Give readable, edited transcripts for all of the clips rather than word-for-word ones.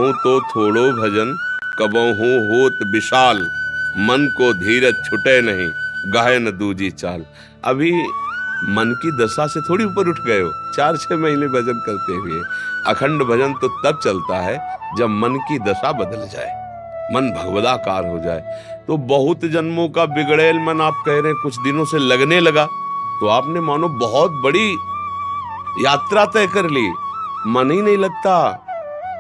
करहूं तो थोड़ो भजन, कबहू होत विशाल, मन को धीरज छुटे नहीं, गाहे न दूजी चाल। अभी मन की दशा से थोड़ी ऊपर उठ गए हो, 4-6 महीने भजन करते हुए। अखंड भजन तो तब चलता है जब मन की दशा बदल जाए, मन भगवदाकार हो जाए। तो बहुत जन्मों का बिगड़ेल मन आप कह रहे हैं कुछ दिनों से लगने लगा, तो आपने मानो बहुत बड़ी यात्रा तय कर ली। मन ही नहीं लगता,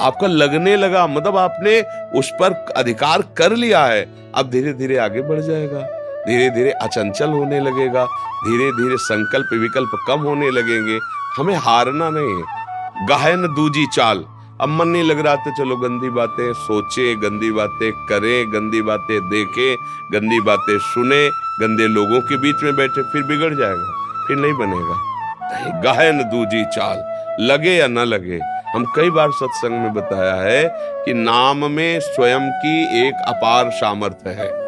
आपका लगने लगा, मतलब आपने उस पर अधिकार कर लिया है। अब धीरे धीरे आगे बढ़ जाएगा, धीरे धीरे अचंचल होने लगेगा, धीरे धीरे संकल्प विकल्प कम होने लगेंगे। हमें हारना नहीं है। गाहे न दूजी चाल। अब मन नहीं लग रहा तो चलो गंदी बातें सोचे, गंदी बातें करें, गंदी बातें देखें, गंदी बातें सुने, गंदे लोगों के बीच में बैठे, फिर बिगड़ जाएगा, फिर नहीं बनेगा। गाहे न दूजी चाल, लगे या न लगे। हम कई बार सत्संग में बताया है कि नाम में स्वयं की एक अपार सामर्थ्य है।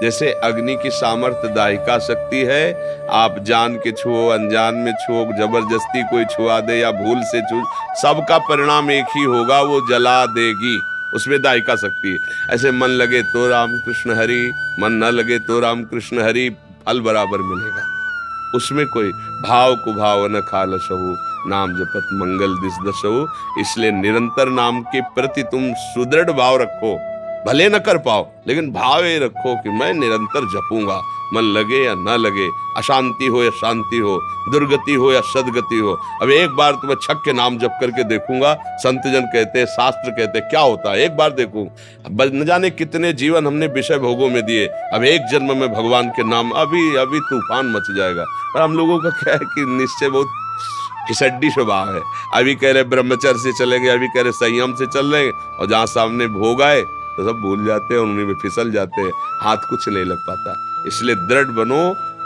जैसे अग्नि की सामर्थ्य दाहिका शक्ति है, आप जान के छुओ, अनजान में छुओ, जबरदस्ती कोई छुआ दे या भूल से छू, सबका परिणाम एक ही होगा, वो जला देगी। उसमें दाहिका शक्ति है। ऐसे मन लगे तो राम कृष्ण हरि, मन न लगे तो राम कृष्ण हरि, फल बराबर मिलेगा। उसमें कोई भाव को भाव न खालसहु, नाम जपत मंगल दिस दसहु। इसलिए निरंतर नाम के प्रति तुम सुदृढ़ भाव रखो, भले न कर पाओ लेकिन भाव ये रखो कि मैं निरंतर जपूंगा, मन लगे या न लगे, अशांति हो या शांति हो, दुर्गति हो या सदगति हो। अब एक बार तो मैं छक के नाम जप करके देखूंगा, संत जन कहते, शास्त्र कहते, क्या होता है, एक बार देखूं। न जाने कितने जीवन हमने विषय भोगों में दिए, अब एक जन्म में भगवान के नाम, अभी तूफान मच जाएगा। पर हम लोगों का क्या है कि निश्चय बहुत खिसड्डी स्वभाव है। अभी कह रहे ब्रह्मचर्य से चलेंगे, अभी कह रहे संयम से चल रहे, और जहां सामने भोग आए तो सब भूल जाते हैं, उन्हीं में फिसल जाते हैं, हाथ कुछ नहीं लग पाता। इसलिए दृढ़ बनो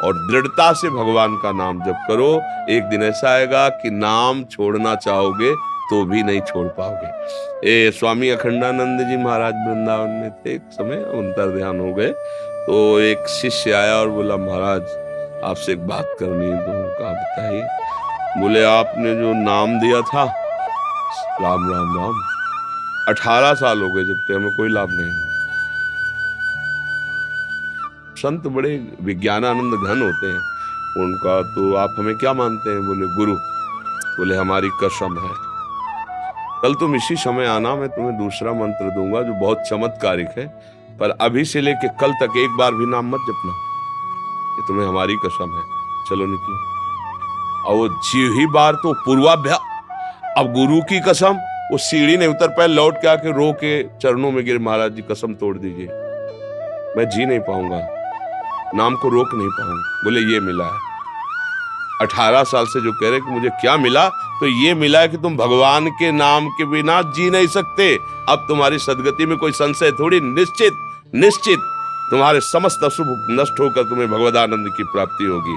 और दृढ़ता से भगवान का नाम जप करो। एक दिन ऐसा आएगा कि नाम छोड़ना चाहोगे तो भी नहीं छोड़ पाओगे। स्वामी अखंडानंद जी महाराज वृंदावन में थे, एक समय अंतर ध्यान हो गए, तो एक शिष्य आया और बोला, महाराज आपसे एक बात करनी है। तो कहा बताइए। बोले आपने जो नाम दिया था, राम राम राम, 18 साल हो गए जब तक हमें कोई लाभ नहीं हुआ। संत बड़े विज्ञानानंद घन होते हैं, उनका तो आप हमें क्या मानते हैं? बोले गुरु। बोले हमारी कसम है, कल तुम इसी समय आना, मैं तुम्हें दूसरा मंत्र दूंगा जो बहुत चमत्कारिक है, पर अभी से लेके कल तक एक बार भी नाम मत जपना, ये तुम्हें हमारी कसम है। चलो निकलो। और वो जी ही बार तो पूर्वाभ्यास, अब गुरु की कसम, वो सीढ़ी नहीं उतर पाए, लौट के आके रो के चरणों में गिरे, महाराज जी कसम तोड़ दीजिए, मैं जी नहीं पाऊंगा, नाम को रोक नहीं पाऊंगा। बोले ये मिला है। 18 साल से जो कह रहे कि मुझे क्या मिला, तो ये मिला है कि तुम भगवान के नाम के बिना जी नहीं सकते। अब तुम्हारी सदगति में कोई संशय थोड़ी, निश्चित तुम्हारे समस्त अशुभ नष्ट होकर तुम्हें भगवदानंद की प्राप्ति होगी।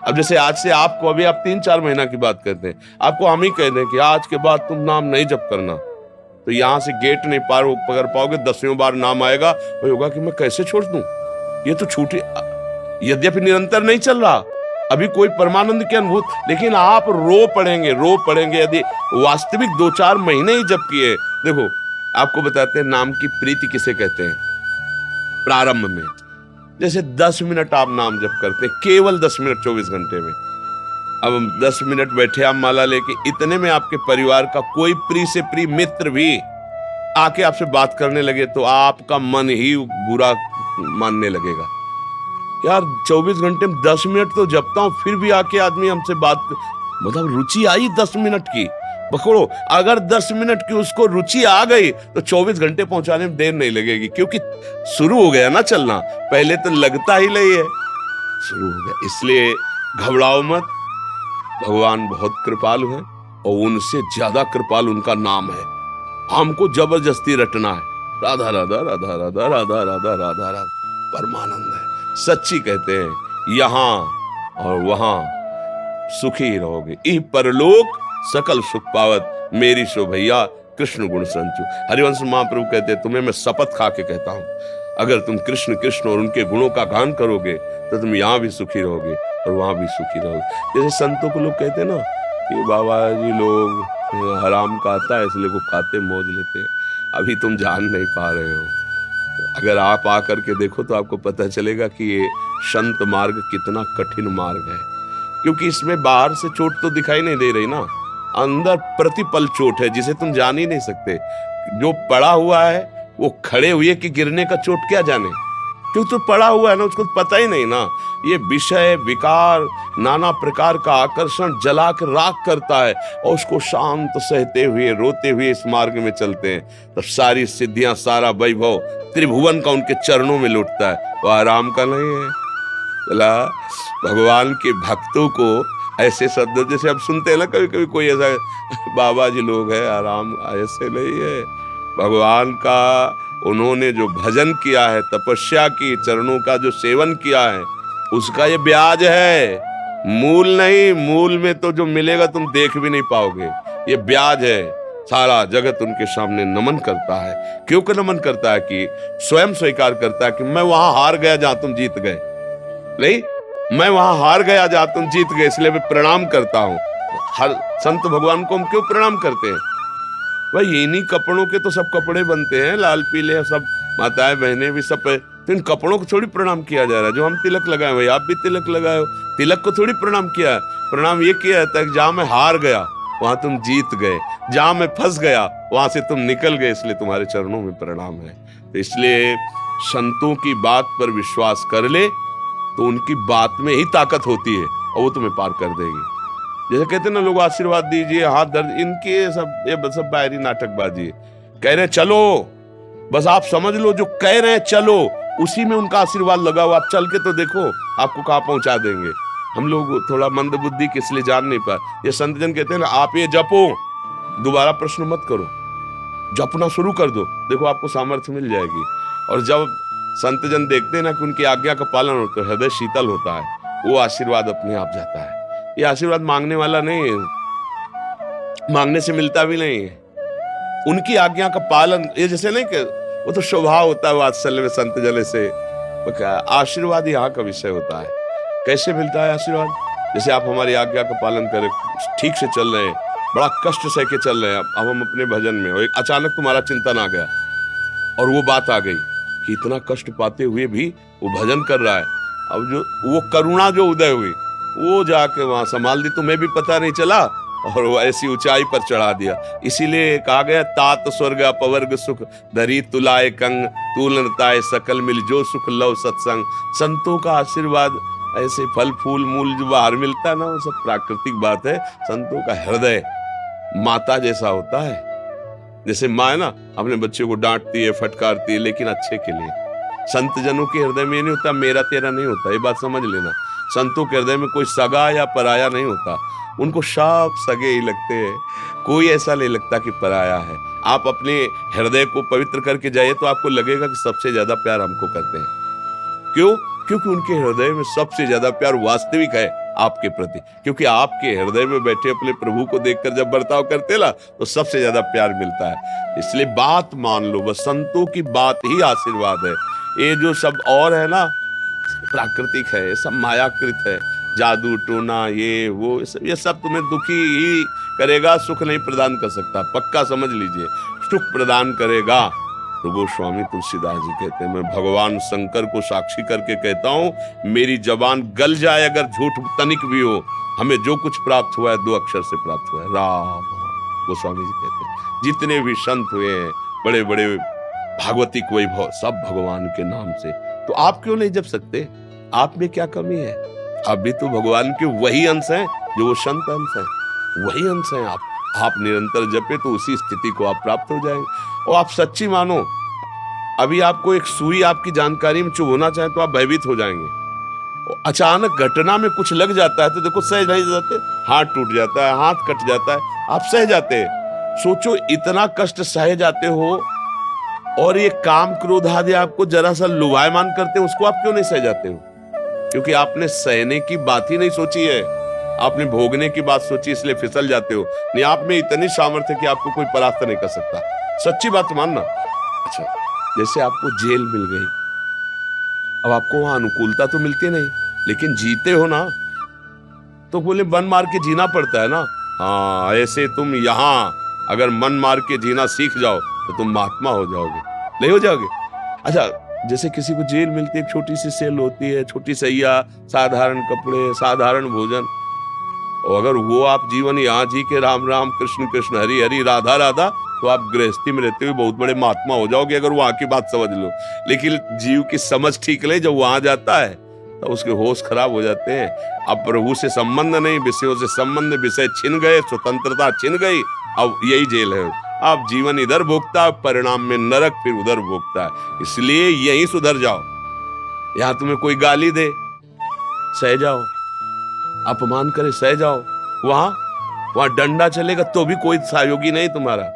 अब जैसे आज से आपको, अभी आप 3-4 महीना की बात करते हैं, आपको हम ही कह दें कि आज के बाद तुम नाम नहीं जप करना, तो यहां से गेट नहीं पार पकड़ पाओगे, 10वीं बार नाम आएगा, वो होगा कि मैं कैसे छोड़ दूं, ये तो छूटी। यद्यपि निरंतर नहीं चल रहा, अभी कोई परमानंद की अनुभूत, लेकिन आप रो पड़ेंगे यदि वास्तविक 2-4 महीने ही जप किए। देखो आपको बताते हैं नाम की प्रीति किसे कहते हैं। प्रारंभ में जैसे 10 मिनट आप नाम जप करते हैं, केवल 10 मिनट 24 घंटे में। अब 10 मिनट बैठे आप माला लेके, इतने में आपके परिवार का कोई प्रिय से प्रिय मित्र भी आके आपसे बात करने लगे तो आपका मन ही बुरा मानने लगेगा। यार 24 घंटे में 10 मिनट तो जपता हूं, फिर भी आके आदमी हमसे बात, मतलब रुचि आई 10 मिनट की, पकड़ो, अगर 10 मिनट की उसको रुचि आ गई तो 24 घंटे पहुंचाने में देर नहीं लगेगी, क्योंकि शुरू हो गया ना चलना, पहले तो लगता ही नहीं है, शुरू हो गया। इसलिए घबराओ मत, भगवान बहुत कृपालु है और उनसे ज्यादा कृपालु उनका नाम है। हमको जबरदस्ती रटना है, राधा राधा राधा राधा राधा राधा राधा राधा, परमानंद है। सच्ची कहते हैं यहां और वहां सुखी रहोगे, इह परलोक सकल सुख पावत, मेरी सो भैया कृष्ण गुण संचु। हरिवंश महाप्रभु कहते हैं, तुम्हें मैं शपथ खा के कहता हूं, अगर तुम कृष्ण कृष्ण और उनके गुणों का गान करोगे तो तुम यहां भी सुखी रहोगे और वहां भी सुखी रहोगे। जैसे संतों को लोग कहते हैं ना कि बाबा जी लोग हराम का आता है इसलिए वो खाते मौज लेते हैं। अभी तुम जान नहीं पा रहे हो। अगर आप आकर के देखो तो आपको पता चलेगा कि ये संत मार्ग कितना कठिन मार्ग है, क्योंकि इसमें बाहर से चोट तो दिखाई नहीं दे रही ना, अंदर प्रतिपल चोट है जिसे तुम जान ही नहीं सकते। जो पड़ा हुआ है वो खड़े हुए कि गिरने का चोट क्या जाने, क्योंकि तो पड़ा हुआ है ना, उसको पता ही नहीं ना। ये विषय विकार नाना प्रकार का आकर्षण जला के राख करता है, और उसको शांत सहते हुए रोते हुए इस मार्ग में चलते हैं, तो सारी सिद्धियां सारा वैभव त्रिभुवन का उनके चरणों में लुटता है। वो आराम का नहीं है। बोला भगवान के भक्तों को ऐसे शब्द जैसे आप सुनते हैं ना, कभी कभी कोई ऐसा बाबा जी लोग है, आराम ऐसे नहीं है। भगवान का उन्होंने जो भजन किया है, तपस्या की, चरणों का जो सेवन किया है, उसका ये ब्याज है, मूल नहीं। मूल में तो जो मिलेगा तुम देख भी नहीं पाओगे, ये ब्याज है। सारा जगत उनके सामने नमन करता है। क्यों कर नमन करता है? कि स्वयं स्वीकार करता है कि मैं वहां हार गया जहां तुम जीत गए। नहीं, मैं वहां हार गया जहां तुम जीत गए, इसलिए मैं प्रणाम करता हूं। हर संत भगवान को हम क्यों प्रणाम करते हैं? भाई इन्हीं कपड़ों के तो सब कपड़े बनते हैं, लाल पीले सब, माताएं बहनें भी सब। तो इन कपड़ों को थोड़ी प्रणाम किया जा रहा है। जो हम तिलक लगाए भाई, आप भी तिलक लगाए हो, तिलक को थोड़ी प्रणाम किया है। प्रणाम ये किया जाता है कि जहां मैं हार गया वहां तुम जीत गए, जहां मैं फंस गया वहां से तुम निकल गए, इसलिए तुम्हारे चरणों में प्रणाम है। तो इसलिए संतों की बात पर विश्वास कर ले तो उनकी बात में ही ताकत होती है, और वो तुम्हें पार कर देगी। जैसे कहते हैं ना लोग, आशीर्वाद दीजिए, हाथ दर्द, इनके ये सब बाहरी नाटकबाजी है। कह रहे चलो, बस आप समझ लो जो कह रहे हैं चलो, उसी में उनका आशीर्वाद लगा हुआ। आप चल के तो देखो आपको कहाँ पहुंचा देंगे। हम लोग थोड़ा मंद बुद्धि के इसलिए जान नहीं पाए। ये संत जन कहते हैं ना, आप ये जपो, दोबारा प्रश्न मत करो, जपना शुरू कर दो, देखो आपको सामर्थ्य मिल जाएगी। और जब संत जन देखते हैं ना कि उनकी आज्ञा का पालन होता है, हृदय शीतल होता है, वो आशीर्वाद अपने आप जाता है। ये आशीर्वाद मांगने वाला नहीं है, मांगने से मिलता भी नहीं है। उनकी आज्ञा का पालन, ये जैसे नहीं कि वो तो स्वभाव होता है वात्सल्य में संत जन से। आशीर्वाद यहाँ का विषय होता है। कैसे मिलता है आशीर्वाद? जैसे आप हमारी आज्ञा का पालन करें, ठीक से चल रहे हैं, बड़ा कष्ट सह के चल रहे हैं, अब हम अपने भजन में, और एक अचानक तुम्हारा चिंतन आ गया और वो बात आ गई कि इतना कष्ट पाते हुए भी वो भजन कर रहा है। अब जो वो करुणा जो उदय हुई, वो जाके वहां संभाल दी, तुम्हें भी पता नहीं चला, और वो ऐसी ऊंचाई पर चढ़ा दिया। इसीलिए कहा गया, तात स्वर्ग अपवर्ग सुख धरी तुलाए कंग, तुलनताए सकल मिल जो सुख लव सत्संग। संतों का आशीर्वाद ऐसे फल फूल मूल जो बाहर मिलता है ना, वो सब प्राकृतिक बात है। संतों का हृदय माता जैसा होता है। जैसे माँ है ना, अपने बच्चे को डांटती है, फटकारती है, लेकिन अच्छे के लिए। संत जनों के हृदय में नहीं होता मेरा तेरा नहीं होता, ये बात समझ लेना। संतों के हृदय में कोई सगा या पराया नहीं होता, उनको सब सगे ही लगते हैं, कोई ऐसा नहीं लगता कि पराया है। आप अपने हृदय को पवित्र करके जाइए तो आपको लगेगा कि सबसे ज्यादा प्यार हमको करते हैं। क्यों? क्योंकि उनके हृदय में सबसे ज्यादा प्यार वास्तविक है आपके प्रति। क्योंकि आपके हृदय में बैठे अपने प्रभु को देखकर जब बर्ताव करते ना, तो सबसे ज्यादा प्यार मिलता है। इसलिए बात मान लो, बस संतों की बात ही आशीर्वाद है। ये जो सब और है ना, प्राकृतिक है, सब मायाकृत है, जादू टोना ये वो, ये सब तुम्हें दुखी ही करेगा, सुख नहीं प्रदान कर सकता। पक्का समझ लीजिए, सुख प्रदान करेगा। तो गोस्वामी तुलसीदास जी कहते हैं, मैं भगवान शंकर को साक्षी करके कहता हूँ, मेरी जबान गल जाए अगर झूठ तनिक भी हो, हमें जो कुछ प्राप्त हुआ है 2 अक्षर से प्राप्त हुआ है, राम। गोस्वामी जी कहते हैं जितने भी संत हुए हैं, बड़े बड़े भागवतिक वैभव, सब भगवान के नाम से। तो आप क्यों नहीं जप सकते? आप में क्या कमी है? आप भी तो भगवान के वही अंश हैं जो वो संत अंश हैं, वही अंश हैं आप निरंतर जपे तो उसी स्थिति को आप प्राप्त हो जाएंगे। और आप सच्ची मानो, अभी आपको एक सुई आपकी जानकारी में चुभना चाहे तो आप भयभीत हो जाएंगे। अचानक घटना में कुछ लग जाता है तो देखो सह नहीं जाते, हाथ टूट जाता है, हाथ कट जाता है, आप सह जाते हैं। सोचो इतना कष्ट सह जाते हो, और ये काम क्रोध आदि आपको जरा सा लुभायमान करते हैं, उसको आप क्यों नहीं सह जाते हो? क्योंकि आपने सहने की बात ही नहीं सोची है, आपने भोगने की बात सोची, इसलिए फिसल जाते हो। नहीं, आप में इतनी सामर्थ्य कि आपको कोई परास्त नहीं कर सकता। सच्ची बात मानना। अच्छा, जैसे आपको जेल मिल गई, अब आपको वहां अनुकूलता तो मिलती नहीं, लेकिन जीते हो ना, तो बोले बन मार के जीना पड़ता है ना। हाँ, ऐसे तुम यहाँ अगर मन मार के जीना सीख जाओ तो तुम महात्मा हो जाओगे, नहीं हो जाओगे? अच्छा, जैसे किसी को जेल मिलती है, एक छोटी सी सेल होती है, छोटी सैया, साधारण कपड़े, साधारण भोजन, और अगर वो आप जीवन यहाँ जी के राम राम कृष्ण कृष्ण हरि हरि राधा राधा, तो आप गृहस्थी में रहते हुए बहुत बड़े महात्मा हो जाओगे, अगर वहां की बात समझ लो। लेकिन जीव की समझ ठीक नहीं, जब वहां जाता है तो उसके होश खराब हो जाते हैं। अब प्रभु से संबंध नहीं, विषयों से संबंध, विषय छिन गए, स्वतंत्रता छिन गई, अब यही जेल है। अब जीवन इधर भोगता, परिणाम में नरक फिर उधर भोगता है। इसलिए यहीं सुधर जाओ। यहां तुम्हें कोई गाली दे, सह जाओ, अपमान करे, सह जाओ। वहां डंडा चलेगा तो भी कोई सहयोगी नहीं तुम्हारा।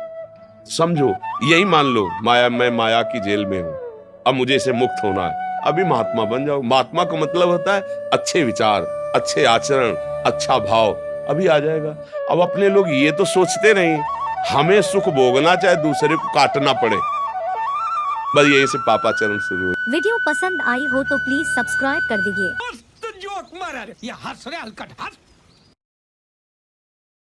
समझो, यही मान लो मैं माया की जेल में हूं, अब मुझे इसे मुक्त होना है, अभी महात्मा बन जाओ। महात्मा का मतलब होता है अच्छे विचार, अच्छे आचरण, अच्छा भाव, अभी आ जाएगा। अब अपने लोग ये तो सोचते नहीं, हमें सुख भोगना चाहे दूसरे को काटना पड़े, बस यही से पापाचरण शुरू है। वीडियो पसंद आई हो तो प्लीज सब्सक्राइब कर दीजिए। जोक मारा रे, ये हंस रहे हलकट हंस।